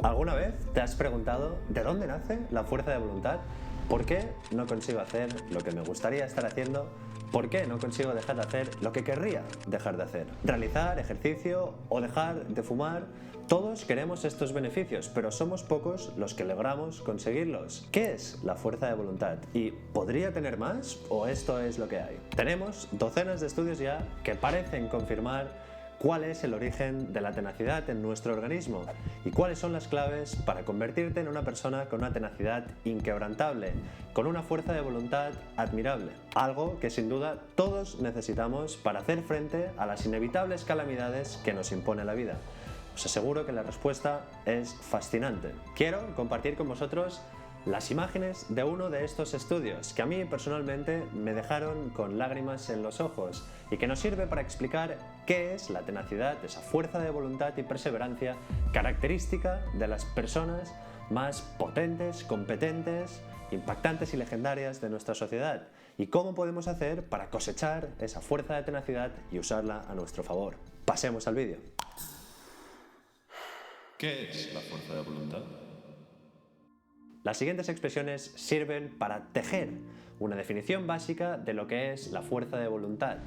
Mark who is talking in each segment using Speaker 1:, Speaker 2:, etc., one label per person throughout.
Speaker 1: ¿Alguna vez te has preguntado de dónde nace la fuerza de voluntad? ¿Por qué no consigo hacer lo que me gustaría estar haciendo? ¿Por qué no consigo dejar de hacer lo que querría dejar de hacer? Realizar ejercicio o dejar de fumar. Todos queremos estos beneficios, pero somos pocos los que logramos conseguirlos. ¿Qué es la fuerza de voluntad? ¿Y podría tener más o esto es lo que hay? Tenemos docenas de estudios ya que parecen confirmar cuál es el origen de la tenacidad en nuestro organismo y cuáles son las claves para convertirte en una persona con una tenacidad inquebrantable, con una fuerza de voluntad admirable. Algo que sin duda todos necesitamos para hacer frente a las inevitables calamidades que nos impone la vida. Os aseguro que la respuesta es fascinante. Quiero compartir con vosotros las imágenes de uno de estos estudios que a mí personalmente me dejaron con lágrimas en los ojos y que nos sirve para explicar qué es la tenacidad, esa fuerza de voluntad y perseverancia característica de las personas más potentes, competentes, impactantes y legendarias de nuestra sociedad y cómo podemos hacer para cosechar esa fuerza de tenacidad y usarla a nuestro favor. Pasemos al vídeo.
Speaker 2: ¿Qué es la fuerza de voluntad?
Speaker 1: Las siguientes expresiones sirven para tejer una definición básica de lo que es la fuerza de voluntad.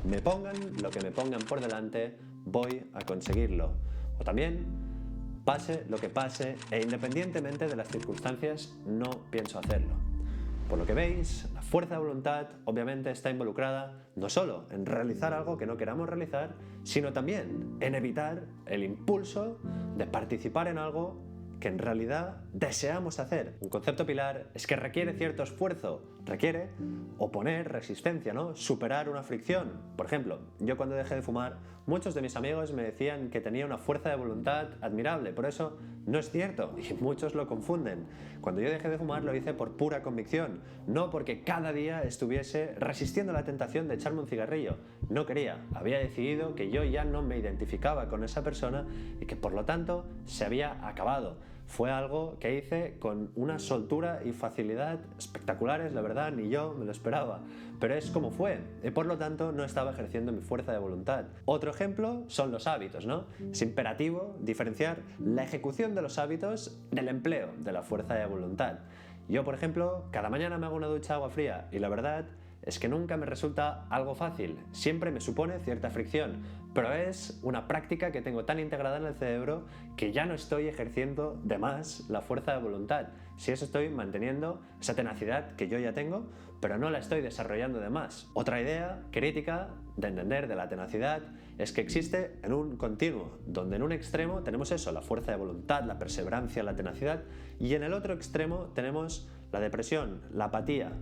Speaker 1: Me pongan lo que me pongan por delante, voy a conseguirlo. O también, pase lo que pase e independientemente de las circunstancias, no pienso hacerlo. Por lo que veis, la fuerza de voluntad obviamente está involucrada no solo en realizar algo que no queramos realizar, sino también en evitar el impulso de participar en algo que en realidad deseamos hacer. Un concepto pilar es que requiere cierto esfuerzo, requiere oponer resistencia, ¿no? Superar una fricción. Por ejemplo, yo cuando dejé de fumar, muchos de mis amigos me decían que tenía una fuerza de voluntad admirable, por eso no es cierto y muchos lo confunden. Cuando yo dejé de fumar lo hice por pura convicción, no porque cada día estuviese resistiendo la tentación de echarme un cigarrillo. No quería, había decidido que yo ya no me identificaba con esa persona y que por lo tanto se había acabado. Fue algo que hice con una soltura y facilidad espectaculares, la verdad, ni yo me lo esperaba. Pero es como fue, y por lo tanto no estaba ejerciendo mi fuerza de voluntad. Otro ejemplo son los hábitos, ¿no? Es imperativo diferenciar la ejecución de los hábitos del empleo de la fuerza de voluntad. Yo, por ejemplo, cada mañana me hago una ducha de agua fría y la verdad es que nunca me resulta algo fácil, siempre me supone cierta fricción, pero es una práctica que tengo tan integrada en el cerebro que ya no estoy ejerciendo de más la fuerza de voluntad. Si eso estoy manteniendo esa tenacidad que yo ya tengo, pero no la estoy desarrollando de más. Otra idea crítica de entender de la tenacidad es que existe en un continuo, donde en un extremo tenemos eso, la fuerza de voluntad, la perseverancia, la tenacidad, y en el otro extremo tenemos la depresión, la apatía.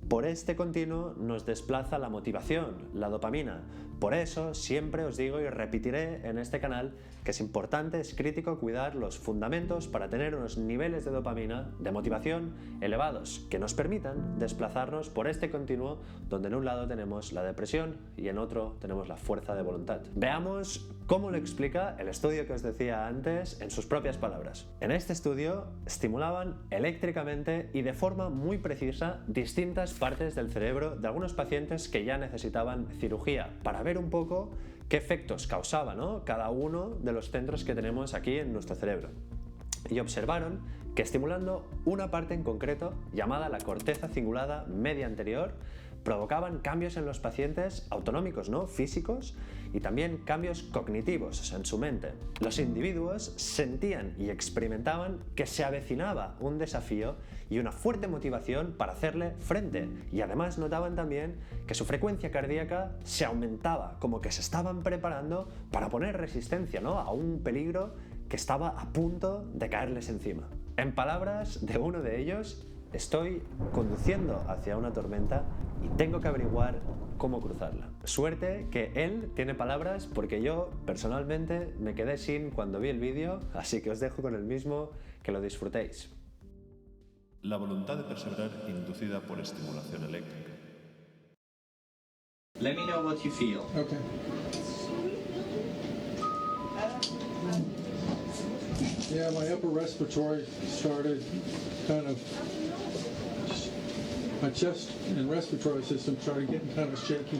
Speaker 1: Por este continuo nos desplaza la motivación, la dopamina. Por eso siempre os digo y repetiré en este canal que es importante, es crítico cuidar los fundamentos para tener unos niveles de dopamina, de motivación elevados, que nos permitan desplazarnos por este continuo donde en un lado tenemos la depresión y en otro tenemos la fuerza de voluntad. Veamos cómo lo explica el estudio que os decía antes en sus propias palabras. En este estudio estimulaban eléctricamente y de forma muy precisa distintas partes del cerebro de algunos pacientes que ya necesitaban cirugía para ver un poco qué efectos causaba, ¿no? Cada uno de los centros que tenemos aquí en nuestro cerebro. Y observaron que estimulando una parte en concreto, llamada la corteza cingulada media anterior, provocaban cambios en los pacientes autonómicos, ¿no? Físicos y también cambios cognitivos, o sea, en su mente. Los individuos sentían y experimentaban que se avecinaba un desafío y una fuerte motivación para hacerle frente, y además notaban también que su frecuencia cardíaca se aumentaba, como que se estaban preparando para poner resistencia, ¿no? A un peligro que estaba a punto de caerles encima. En palabras de uno de ellos, estoy conduciendo hacia una tormenta y tengo que averiguar cómo cruzarla. Suerte que él tiene palabras porque yo personalmente me quedé sin cuando vi el vídeo, así que os dejo con el mismo, que lo disfrutéis.
Speaker 2: La voluntad de perseverar inducida por estimulación eléctrica.
Speaker 3: Let me know what you feel.
Speaker 4: Okay. Yeah, my upper respiratory started kind of, my chest and respiratory system started getting kind of shaky,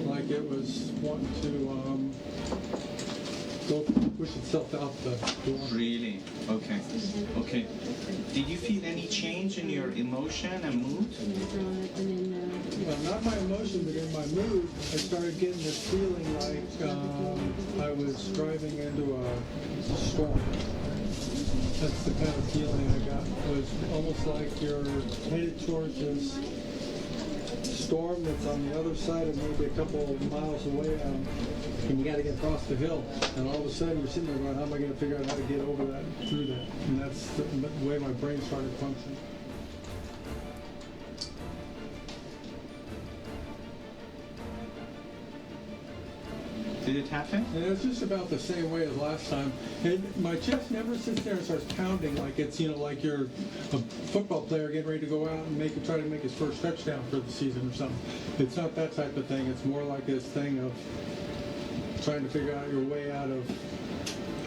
Speaker 4: like it was wanting to go push itself out the door.
Speaker 3: Really? Okay. Okay. Did you feel any change in your emotion and mood?
Speaker 4: Well, not my emotion, but in my mood, I started getting this feeling like I was driving into a storm. That's the kind of feeling I got. It was almost like you're headed towards this storm that's on the other side of maybe a couple of miles away, and you got to get across the hill. And all of a sudden, you're sitting there going, "How am I going to figure out how to get over that, through that?" And that's the way my brain started functioning.
Speaker 3: Did it happen?
Speaker 4: And it's just about the same way as last time. And my chest never sits there and starts pounding like it's, like you're a football player getting ready to go out and try to make his first touchdown for the season or something. It's not that type of thing. It's more like this thing of trying to figure out your way out of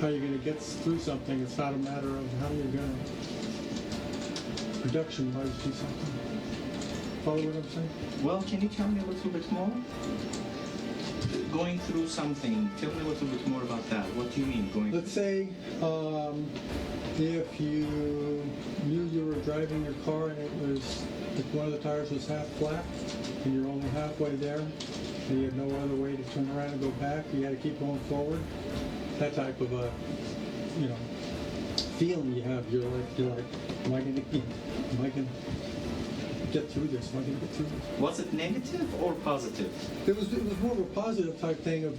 Speaker 4: how you're going to get through something. It's not a matter of how you're going to production-wise do something. Follow what I'm saying?
Speaker 3: Well, can you tell me a little bit more? Going through something. Tell me a little bit more about that. What do you mean going
Speaker 4: Let's say if you knew you were driving your car and it was, if one of the tires was half flat and you're only halfway there and you had no other way to turn around and go back, you had to keep going forward. That type of a, feeling you have. You're like, am I going to get through this? Am I going to get through this?
Speaker 3: Was it negative or positive?
Speaker 4: It was more of a positive type thing of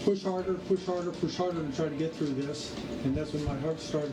Speaker 4: push harder, push harder, push harder to try to get through this. And that's when my heart started.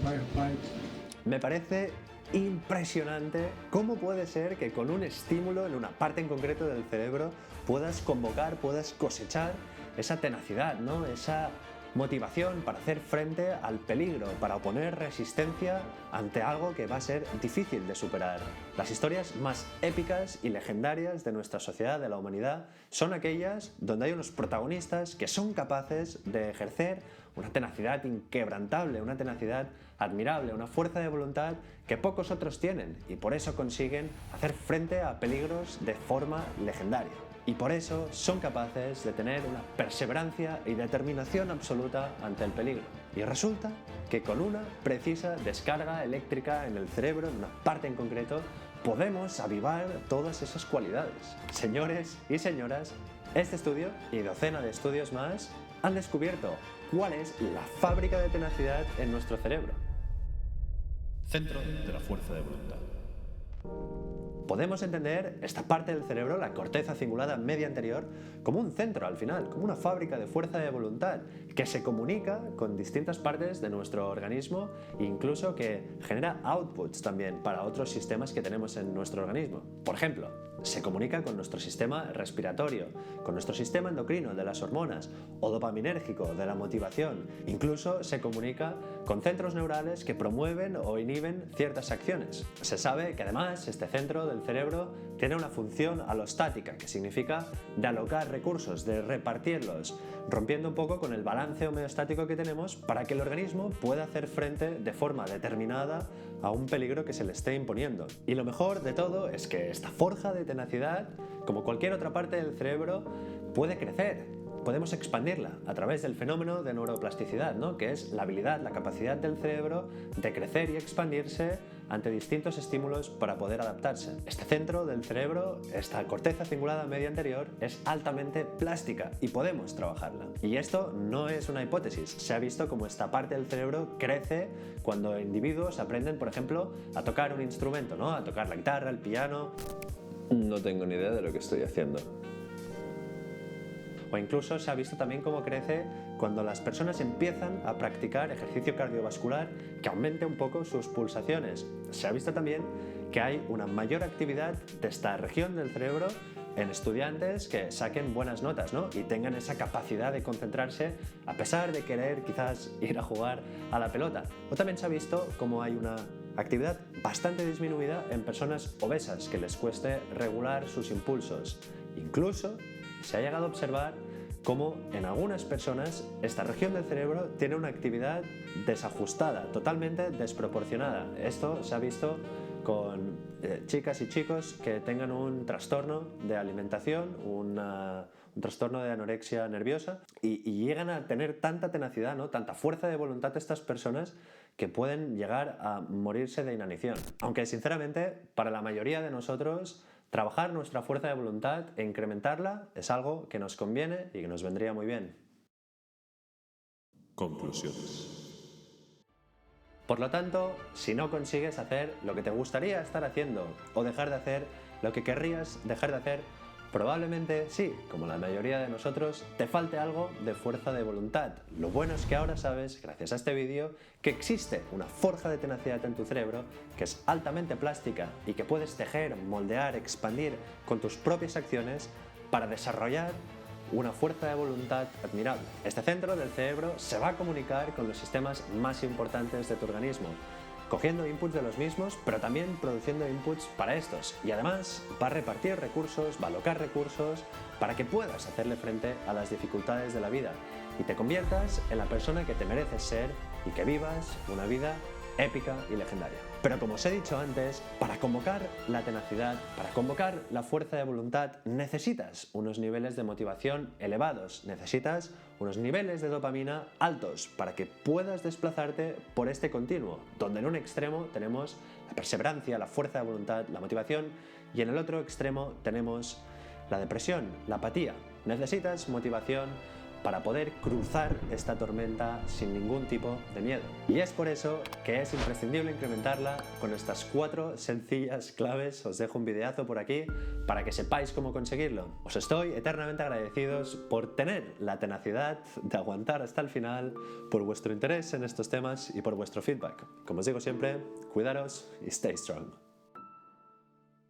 Speaker 1: Me parece impresionante cómo puede ser que con un estímulo en una parte en concreto del cerebro puedas convocar, puedas cosechar esa tenacidad, ¿no? Esa motivación para hacer frente al peligro, para oponer resistencia ante algo que va a ser difícil de superar. Las historias más épicas y legendarias de nuestra sociedad, de la humanidad, son aquellas donde hay unos protagonistas que son capaces de ejercer una tenacidad inquebrantable, una tenacidad admirable, una fuerza de voluntad que pocos otros tienen y por eso consiguen hacer frente a peligros de forma legendaria. Y por eso son capaces de tener una perseverancia y determinación absoluta ante el peligro. Y resulta que con una precisa descarga eléctrica en el cerebro, en una parte en concreto, podemos avivar todas esas cualidades. Señores y señoras, este estudio y docena de estudios más han descubierto cuál es la fábrica de tenacidad en nuestro cerebro.
Speaker 2: Centro de la fuerza de voluntad.
Speaker 1: Podemos entender esta parte del cerebro, la corteza cingulada media anterior, como un centro al final, como una fábrica de fuerza de voluntad que se comunica con distintas partes de nuestro organismo e incluso que genera outputs también para otros sistemas que tenemos en nuestro organismo. Por ejemplo, se comunica con nuestro sistema respiratorio, con nuestro sistema endocrino de las hormonas o dopaminérgico de la motivación. Incluso se comunica con centros neurales que promueven o inhiben ciertas acciones. Se sabe que además este centro del cerebro tiene una función alostática, que significa de alocar recursos, de repartirlos, rompiendo un poco con el balance homeostático que tenemos para que el organismo pueda hacer frente de forma determinada a un peligro que se le esté imponiendo. Y lo mejor de todo es que esta forja de tenacidad, como cualquier otra parte del cerebro, puede crecer. Podemos expandirla a través del fenómeno de neuroplasticidad, ¿no? Que es la habilidad, la capacidad del cerebro de crecer y expandirse ante distintos estímulos para poder adaptarse. Este centro del cerebro, esta corteza cingulada media anterior, es altamente plástica y podemos trabajarla. Y esto no es una hipótesis, se ha visto como esta parte del cerebro crece cuando individuos aprenden, por ejemplo, a tocar un instrumento, ¿no? A tocar la guitarra, el piano. No tengo ni idea de lo que estoy haciendo. O incluso se ha visto también cómo crece cuando las personas empiezan a practicar ejercicio cardiovascular que aumente un poco sus pulsaciones. Se ha visto también que hay una mayor actividad de esta región del cerebro en estudiantes que saquen buenas notas, ¿no? Y tengan esa capacidad de concentrarse a pesar de querer quizás ir a jugar a la pelota. O también se ha visto cómo hay una actividad bastante disminuida en personas obesas que les cueste regular sus impulsos. Incluso se ha llegado a observar cómo en algunas personas esta región del cerebro tiene una actividad desajustada, totalmente desproporcionada. Esto se ha visto con chicas y chicos que tengan un trastorno de alimentación, un un trastorno de anorexia nerviosa, y llegan a tener tanta tenacidad, ¿no? Tanta fuerza de voluntad estas personas que pueden llegar a morirse de inanición. Aunque sinceramente, para la mayoría de nosotros, trabajar nuestra fuerza de voluntad e incrementarla es algo que nos conviene y que nos vendría muy bien.
Speaker 2: Conclusiones.
Speaker 1: Por lo tanto, si no consigues hacer lo que te gustaría estar haciendo o dejar de hacer lo que querrías dejar de hacer, probablemente sí, como la mayoría de nosotros, te falte algo de fuerza de voluntad. Lo bueno es que ahora sabes, gracias a este vídeo, que existe una forja de tenacidad en tu cerebro que es altamente plástica y que puedes tejer, moldear, expandir con tus propias acciones para desarrollar una fuerza de voluntad admirable. Este centro del cerebro se va a comunicar con los sistemas más importantes de tu organismo, cogiendo inputs de los mismos, pero también produciendo inputs para estos. Y además va a repartir recursos, va a alocar recursos para que puedas hacerle frente a las dificultades de la vida y te conviertas en la persona que te mereces ser y que vivas una vida épica y legendaria. Pero como os he dicho antes, para convocar la tenacidad, para convocar la fuerza de voluntad, necesitas unos niveles de motivación elevados, necesitas unos niveles de dopamina altos para que puedas desplazarte por este continuo, donde en un extremo tenemos la perseverancia, la fuerza de voluntad, la motivación, y en el otro extremo tenemos la depresión, la apatía. Necesitas motivación para poder cruzar esta tormenta sin ningún tipo de miedo. Y es por eso que es imprescindible incrementarla con estas 4 sencillas claves. Os dejo un videazo por aquí para que sepáis cómo conseguirlo. Os estoy eternamente agradecidos por tener la tenacidad de aguantar hasta el final, por vuestro interés en estos temas y por vuestro feedback. Como os digo siempre, cuidaros y stay strong.